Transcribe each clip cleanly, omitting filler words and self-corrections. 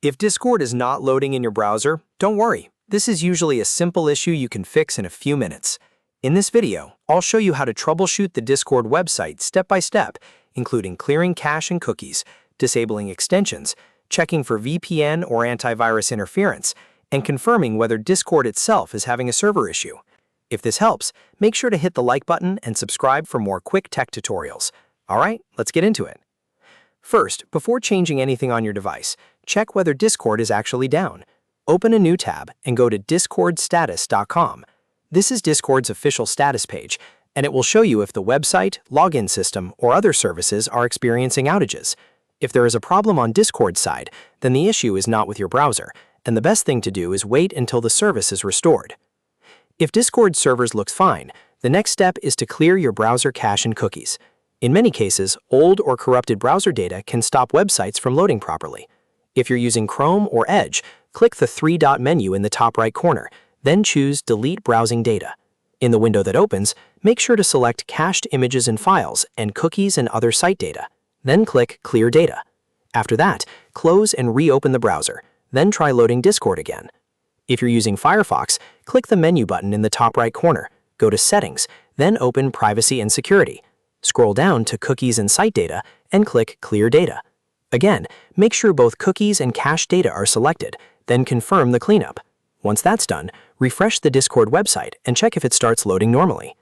If Discord is not loading in your browser, don't worry. This is usually a simple issue you can fix in a few minutes. In this video, I'll show you how to troubleshoot the Discord website step by step, including clearing cache and cookies, disabling extensions, checking for VPN or antivirus interference, and confirming whether Discord itself is having a server issue. If this helps, make sure to hit the like button and subscribe for more quick tech tutorials. Alright, let's get into it. First, before changing anything on your device, check whether Discord is actually down. Open a new tab and go to discordstatus.com. This is Discord's official status page, and it will show you if the website, login system, or other services are experiencing outages. If there is a problem on Discord's side, then the issue is not with your browser, and the best thing to do is wait until the service is restored. If Discord servers looks fine, the next step is to clear your browser cache and cookies. In many cases, old or corrupted browser data can stop websites from loading properly. If you're using Chrome or Edge, click the three-dot menu in the top right corner, then choose Delete Browsing Data. In the window that opens, make sure to select Cached Images and Files and Cookies and Other Site Data. Then click Clear Data. After that, close and reopen the browser, then try loading Discord again. If you're using Firefox, click the menu button in the top right corner, go to Settings, then open Privacy and Security. Scroll down to Cookies and Site Data and click Clear Data. Again, make sure both cookies and cache data are selected, then confirm the cleanup. Once that's done, refresh the Discord website and check if it starts loading normally.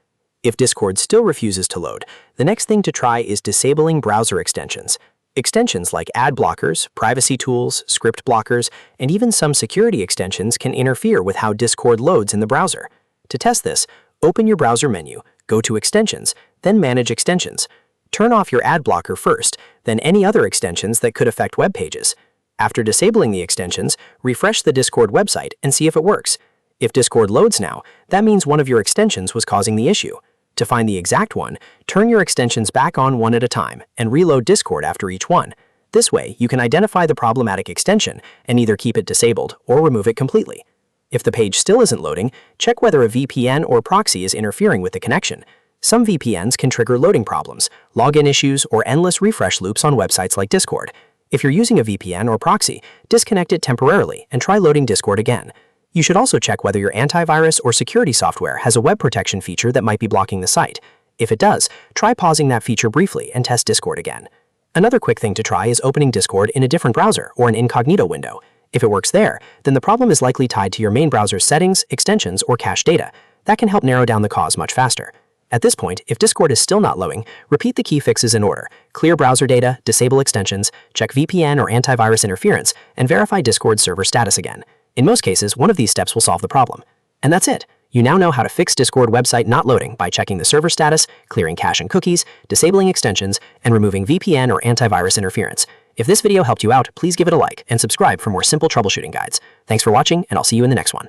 If Discord still refuses to load, the next thing to try is disabling browser extensions. Extensions like ad blockers, privacy tools, script blockers, and even some security extensions can interfere with how Discord loads in the browser. To test this, open your browser menu, go to Extensions, then Manage Extensions. Turn off your ad blocker first, then any other extensions that could affect web pages. After disabling the extensions, refresh the Discord website and see if it works. If Discord loads now, that means one of your extensions was causing the issue. To find the exact one, turn your extensions back on one at a time and reload Discord after each one. This way, you can identify the problematic extension and either keep it disabled or remove it completely. If the page still isn't loading, check whether a VPN or proxy is interfering with the connection. Some VPNs can trigger loading problems, login issues, or endless refresh loops on websites like Discord. If you're using a VPN or proxy, disconnect it temporarily and try loading Discord again. You should also check whether your antivirus or security software has a web protection feature that might be blocking the site. If it does, try pausing that feature briefly and test Discord again. Another quick thing to try is opening Discord in a different browser or an Incognito window. If it works there, then the problem is likely tied to your main browser's settings, extensions, or cache data. That can help narrow down the cause much faster. At this point, if Discord is still not loading, repeat the key fixes in order. Clear browser data, disable extensions, check VPN or antivirus interference, and verify Discord server status again. In most cases, one of these steps will solve the problem. And that's it. You now know how to fix Discord website not loading by checking the server status, clearing cache and cookies, disabling extensions, and removing VPN or antivirus interference. If this video helped you out, please give it a like and subscribe for more simple troubleshooting guides. Thanks for watching, and I'll see you in the next one.